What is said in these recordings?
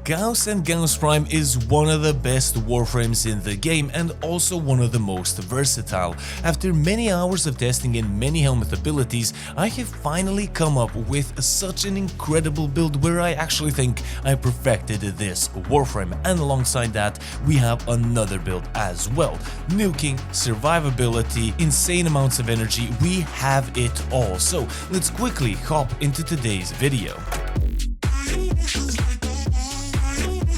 Gauss and Gauss Prime is one of the best Warframes in the game and also one of the most versatile. After many hours of testing in many Helminth abilities, I have finally come up with such an incredible build where I actually think I perfected this Warframe, and alongside that we have another build as well. Nuking, survivability, insane amounts of energy, we have it all. So let's quickly hop into today's video.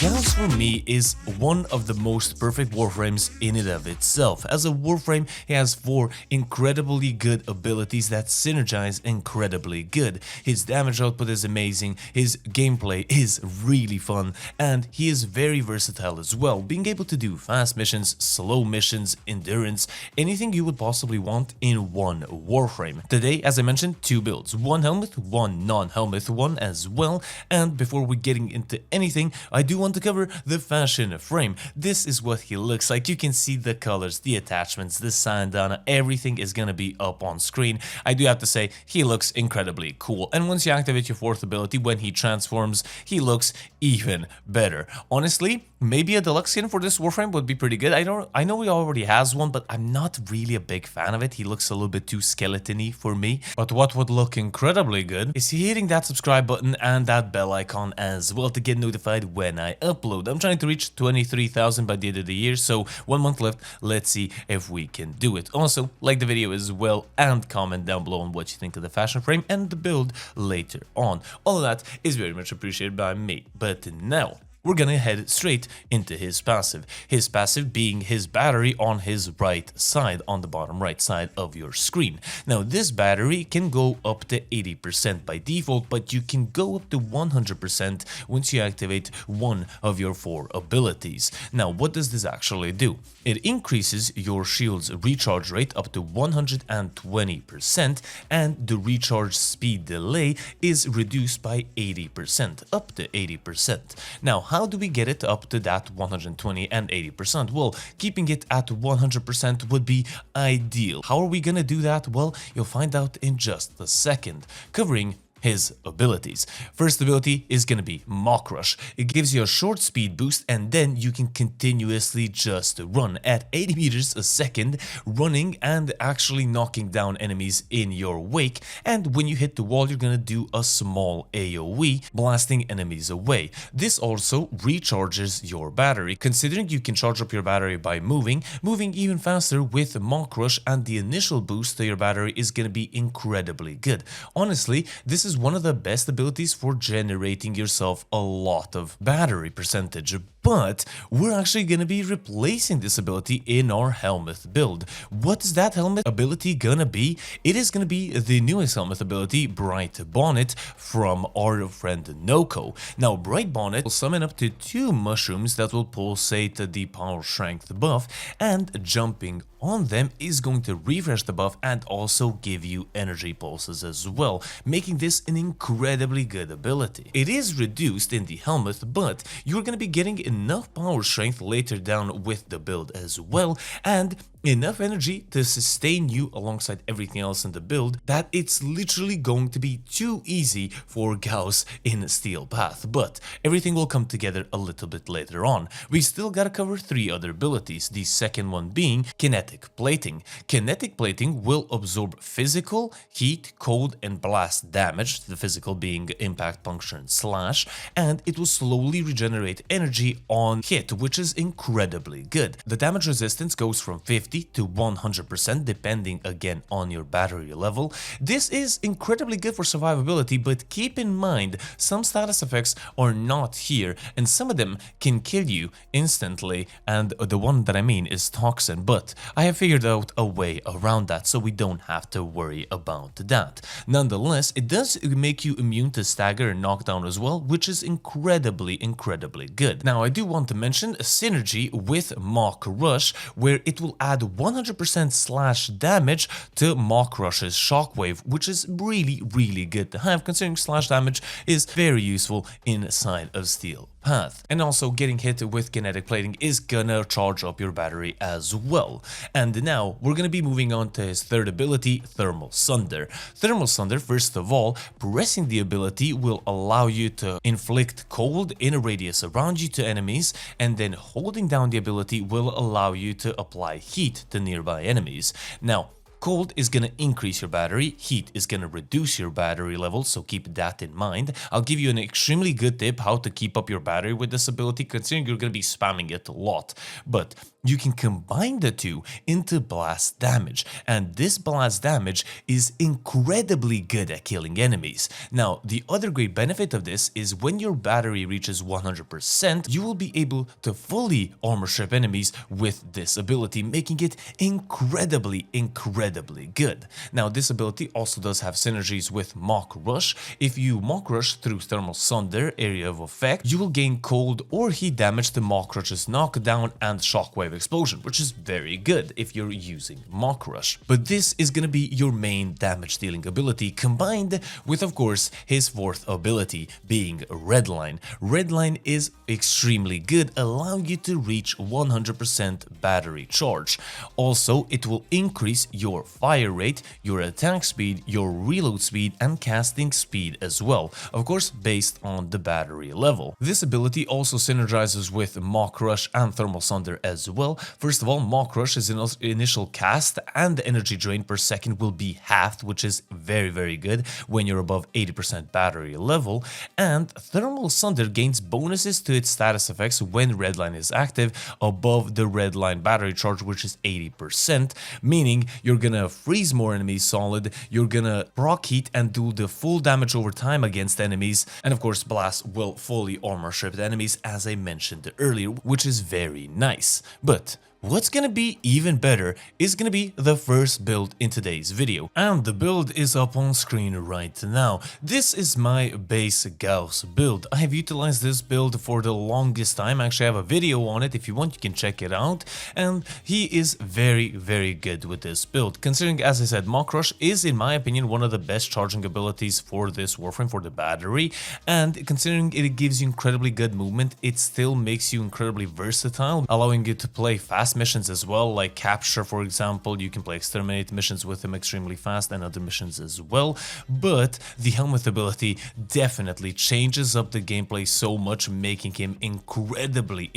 Gauss for me is one of the most perfect Warframes in and of itself. As a Warframe, he has 4 incredibly good abilities that synergize incredibly good. His damage output is amazing, his gameplay is really fun, and he is very versatile as well, being able to do fast missions, slow missions, endurance, anything you would possibly want in one Warframe. Today, as I mentioned, 2 builds, one Helminth, one non-Helminth one as well, and before we getting into anything, I do want to cover the fashion frame. This is what he looks like. You can see the colors, the attachments, the sandana, everything is gonna be up on screen. I do have to say, he looks incredibly cool, and once you activate your 4th ability, when he transforms, he looks even better. Honestly, maybe a deluxe skin for this Warframe would be pretty good. I know he already has one, but I'm not really a big fan of it. He looks a little bit too skeleton-y for me. But what would look incredibly good is hitting that subscribe button and that bell icon as well to get notified when I upload. I'm trying to reach 23,000 by the end of the year, so 1 month left. Let's see if we can do it. Also, like the video as well and comment down below on what you think of the fashion frame and the build later on. All of that is very much appreciated by me. But now, we're gonna head straight into his passive. His passive being his battery on his right side, on the bottom right side of your screen. Now, this battery can go up to 80% by default, but you can go up to 100% once you activate one of your 4 abilities. Now, what does this actually do? It increases your shield's recharge rate up to 120%, and the recharge speed delay is reduced by 80%, up to 80%. Now, how do we get it up to that 120 and 80%? Well, keeping it at 100% would be ideal. How are we gonna do that? Well, you'll find out in just a second, covering his abilities. First ability is gonna be Mach Rush. It gives you a short speed boost, and then you can continuously just run at 80 meters a second, running and actually knocking down enemies in your wake. And when you hit the wall, you're gonna do a small AoE, blasting enemies away. This also recharges your battery. Considering you can charge up your battery by moving even faster with Mach Rush, and the initial boost to your battery is gonna be incredibly good. Honestly, this is one of the best abilities for generating yourself a lot of battery percentage, but we're actually going to be replacing this ability in our Helminth build. What is that Helminth ability gonna be? It is going to be the newest Helminth ability, Bright Bonnet, from our friend Noko. Now, Bright Bonnet will summon up to 2 mushrooms that will pulsate the power strength buff, and jumping on them is going to refresh the buff and also give you energy pulses as well, making this an incredibly good ability. It is reduced in the Helminth, but you're going to be getting enough power strength later down with the build as well, and enough energy to sustain you alongside everything else in the build that it's literally going to be too easy for Gauss in Steel Path, but everything will come together a little bit later on. We still gotta cover 3 other abilities, the second one being Kinetic Plating. Kinetic Plating will absorb physical, heat, cold, and blast damage, the physical being impact, puncture, and slash, and it will slowly regenerate energy on hit, which is incredibly good. The damage resistance goes from 50 to 100% depending again on your battery level. This is incredibly good for survivability, but keep in mind some status effects are not here, and some of them can kill you instantly, and the one that I mean is Toxin, but I have figured out a way around that so we don't have to worry about that. Nonetheless, it does make you immune to stagger and knockdown as well, which is incredibly good. Now, I do want to mention a synergy with Mach Rush, where it will add 100% slash damage to Mach Rush's shockwave, which is really good to have, considering slash damage is very useful inside of Steel path. And also getting hit with Kinetic Plating is gonna charge up your battery as well. And now we're gonna be moving on to his third ability, Thermal Sunder. Thermal Sunder, first of all, pressing the ability will allow you to inflict cold in a radius around you to enemies, and then holding down the ability will allow you to apply heat to nearby enemies. Now, cold is going to increase your battery, heat is going to reduce your battery level, so keep that in mind. I'll give you an extremely good tip how to keep up your battery with this ability, considering you're going to be spamming it a lot. But you can combine the two into blast damage, and this blast damage is incredibly good at killing enemies. Now, the other great benefit of this is when your battery reaches 100%, you will be able to fully armor strip enemies with this ability, making it incredibly good. Now, this ability also does have synergies with Mach Rush. If you Mach Rush through Thermal Sunder area of effect, you will gain cold or heat damage to Mach Rush's knockdown and shockwave explosion, which is very good if you're using Mach Rush. But this is gonna be your main damage dealing ability, combined with, of course, his fourth ability being Redline. Redline is extremely good, allowing you to reach 100% battery charge. Also, it will increase your fire rate, your attack speed, your reload speed, and casting speed as well, of course based on the battery level. This ability also synergizes with Mach Rush and Thermal Sunder as well. First of all, Mach Rush's initial cast and energy drain per second will be halved, which is very good when you're above 80% battery level, and Thermal Sunder gains bonuses to its status effects when Redline is active above the Redline battery charge, which is 80%, meaning you're gonna freeze more enemies solid, you're gonna proc heat and do the full damage over time against enemies, and of course Blast will fully armor strip the enemies as I mentioned earlier, which is very nice. But what's gonna be even better is gonna be the first build in today's video, and the build is up on screen right now. This is my base Gauss build. I have utilized this build for the longest time. Actually, I have a video on it. If you want, you can check it out, and he is very good with this build, considering, as I said, Mach Rush is, in my opinion, one of the best charging abilities for this Warframe, for the battery, and considering it gives you incredibly good movement, it still makes you incredibly versatile, allowing you to play fast missions as well, like capture, for example. You can play exterminate missions with him extremely fast and other missions as well. But the Helminth ability definitely changes up the gameplay so much, making him incredibly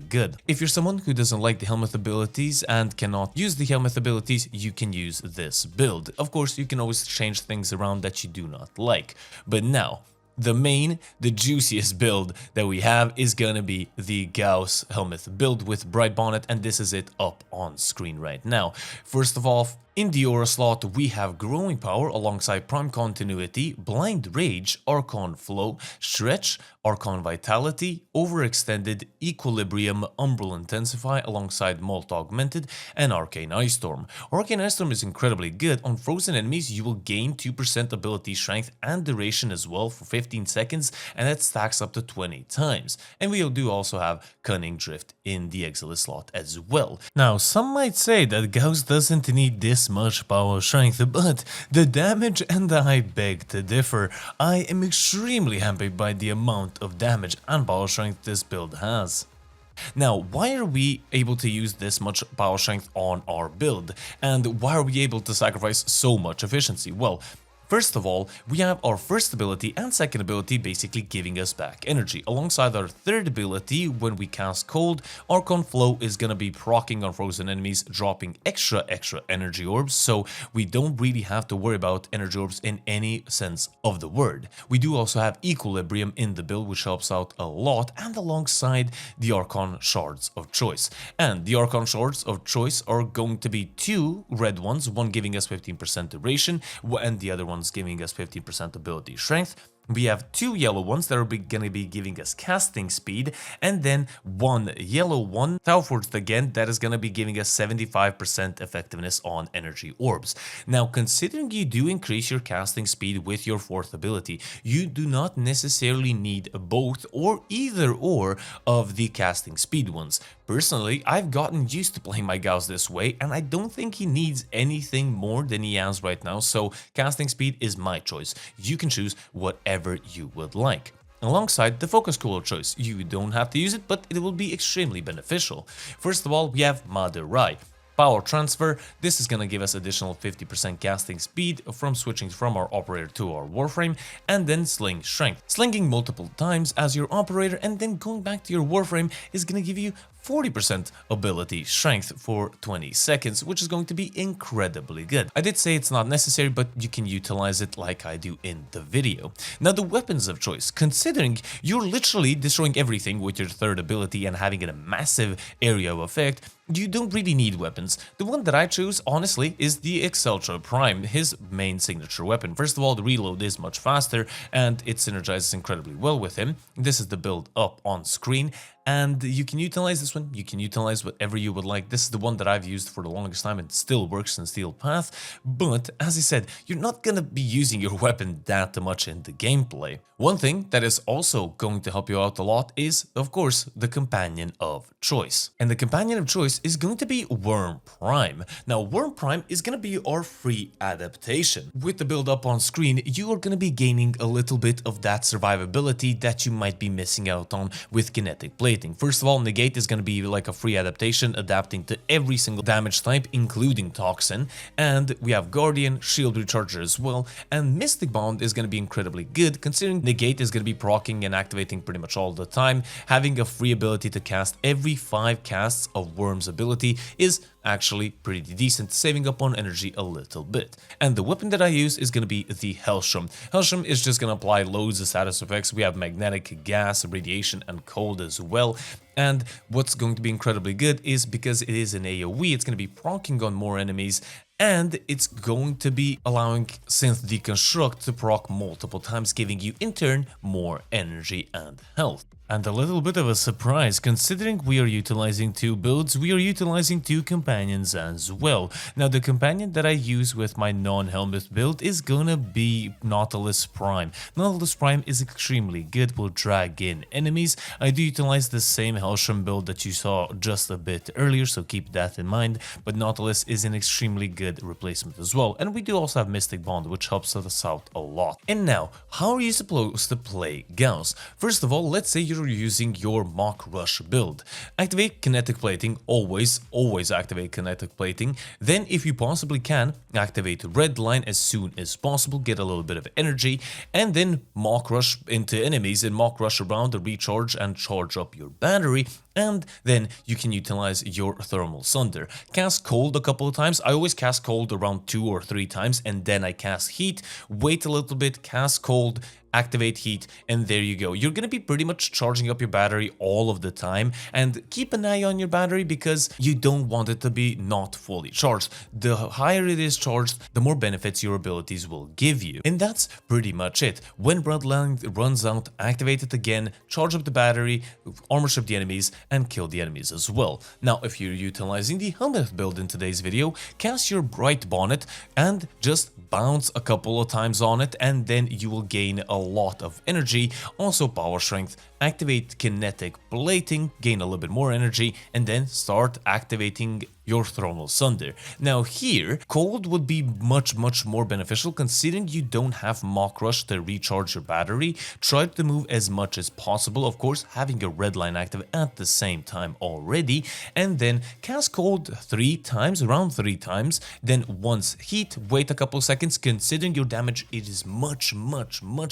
good. If you're someone who doesn't like the Helminth abilities and cannot use the Helminth abilities, you can use this build. Of course, you can always change things around that you do not like. But now, the juiciest build that we have is gonna be the Gauss Helminth build with Bright Bonnet, and this is it up on screen right now. First of all, in the aura slot, we have Growing Power alongside Prime Continuity, Blind Rage, Archon Flow, Stretch, Archon Vitality, Overextended, Equilibrium, Umbral Intensify alongside Molt Augmented, and Arcane Ice Storm. Arcane Ice Storm is incredibly good. On frozen enemies, you will gain 2% ability strength and duration as well for 15 seconds, and that stacks up to 20 times. And we do also have Cunning Drift in the Exilus slot as well. Now, some might say that Gauss doesn't need this much power strength, but the damage, and I beg to differ. I am extremely happy by the amount of damage and power strength this build has. Now, why are we able to use this much power strength on our build, and why are we able to sacrifice so much efficiency? Well, first of all, we have our first ability and second ability basically giving us back energy. Alongside our third ability, when we cast Cold, Archon Flow is gonna be proccing on frozen enemies, dropping extra energy orbs, so we don't really have to worry about energy orbs in any sense of the word. We do also have Equilibrium in the build, which helps out a lot, and alongside the Archon Shards of choice. And the Archon Shards of choice are going to be two red ones, one giving us 15% duration, and the other one's giving us 15% ability strength. We have two yellow ones that are going to be giving us casting speed, and then one yellow one, Tauforged again, that is going to be giving us 75% effectiveness on energy orbs. Now, considering you do increase your casting speed with your fourth ability, you do not necessarily need both or either or of the casting speed ones. Personally, I've gotten used to playing my Gauss this way, and I don't think he needs anything more than he has right now, so casting speed is my choice. You can choose whatever you would like. alongside the focus cooler choice. You don't have to use it, but it will be extremely beneficial. First of all, we have Mach Rush. Power transfer, this is gonna give us additional 50% casting speed from switching from our operator to our Warframe, and then sling strength. Slinging multiple times as your operator and then going back to your Warframe is gonna give you 40% ability strength for 20 seconds, which is going to be incredibly good. I did say it's not necessary, but you can utilize it like I do in the video. Now, the weapons of choice, considering you're literally destroying everything with your third ability and having a massive area of effect, you don't really need weapons. The one that I choose, honestly, is the Gauss Prime, his main signature weapon. First of all, the reload is much faster and it synergizes incredibly well with him. This is the build up on screen, and you can utilize this one, you can utilize whatever you would like. This is the one that I've used for the longest time and still works in Steel Path, but as I said, you're not gonna be using your weapon that much in the gameplay. One thing that is also going to help you out a lot is, of course, the companion of choice. And the companion of choice is going to be Worm Prime. Now, Worm Prime is going to be our free adaptation. With the build up on screen, you are going to be gaining a little bit of that survivability that you might be missing out on with Kinetic Plating. First of all, Negate is going to be like a free adaptation, adapting to every single damage type, including Toxin. And we have Guardian, Shield Recharger as well. And Mystic Bond is going to be incredibly good, considering Negate is going to be proccing and activating pretty much all the time. Having a free ability to cast every 5 casts of Worm's ability is actually pretty decent, saving up on energy a little bit. And the weapon that I use is going to be the Helminth. Helminth is just going to apply loads of status effects. We have magnetic, gas, radiation, and cold as well. And what's going to be incredibly good is because it is an AoE, it's going to be proccing on more enemies, and it's going to be allowing Synth Deconstruct to proc multiple times, giving you in turn more energy and health. And a little bit of a surprise, considering we are utilizing 2 builds, we are utilizing 2 companions as well. Now, the companion that I use with my non-Helminth build is gonna be Nautilus Prime. Nautilus Prime is extremely good, will drag in enemies. I do utilize the same Helminth build that you saw just a bit earlier, so keep that in mind, but Nautilus is an extremely good replacement as well. And we do also have Mystic Bond, which helps us out a lot. And now, how are you supposed to play Gauss? First of all, let's say you're using your Mach Rush build. Activate Kinetic Plating, always activate Kinetic Plating. Then, if you possibly can, activate Redline as soon as possible, get a little bit of energy, and then Mach Rush into enemies and Mach Rush around to recharge and charge up your battery. And then you can utilize your Thermal Sunder. Cast Cold a couple of times. I always cast Cold around 2 or 3 times, and then I cast Heat. Wait a little bit, cast Cold, activate Heat, and there you go. You're going to be pretty much charging up your battery all of the time, and keep an eye on your battery because you don't want it to be not fully charged. The higher it is charged, the more benefits your abilities will give you. And that's pretty much it. When Redline runs out, activate it again, charge up the battery, armor strip the enemies, and kill the enemies as well. Now, if you're utilizing the Helminth build in today's video, cast your Bright Bonnet and just bounce a couple of times on it, and then you will gain a lot of energy. Also power strength, activate Kinetic Plating, gain a little bit more energy, and then start activating your Thermal Sunder. Now here, Cold would be much more beneficial considering you don't have Mach Rush to recharge your battery. Try to move as much as possible, of course having a Redline active at the same time already, and then cast Cold 3 times, around 3 times, then once Heat, wait a couple seconds. Considering your damage it is much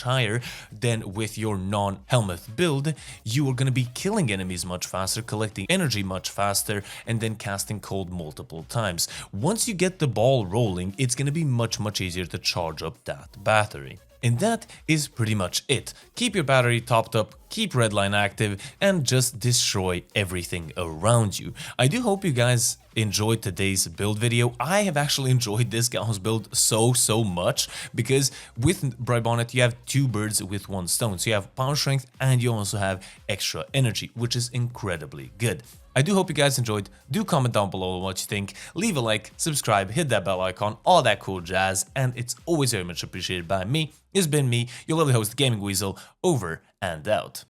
higher than with your non-Helminth build, you are going to be killing enemies much faster, collecting energy much faster, and then casting Cold multiple times. Once you get the ball rolling, it's going to be much easier to charge up that battery. And that is pretty much it. Keep your battery topped up, keep Redline active, and just destroy everything around you. I do hope you guys enjoyed today's build video. I have actually enjoyed this Gauss build so much because with Bright Bonnet you have 2 birds with 1 stone. So you have power strength and you also have extra energy, which is incredibly good. I do hope you guys enjoyed. Do comment down below what you think, leave a like, subscribe, hit that bell icon, all that cool jazz, and it's always very much appreciated by me. It's been me, your lovely host, Gaming Weasel, over and out.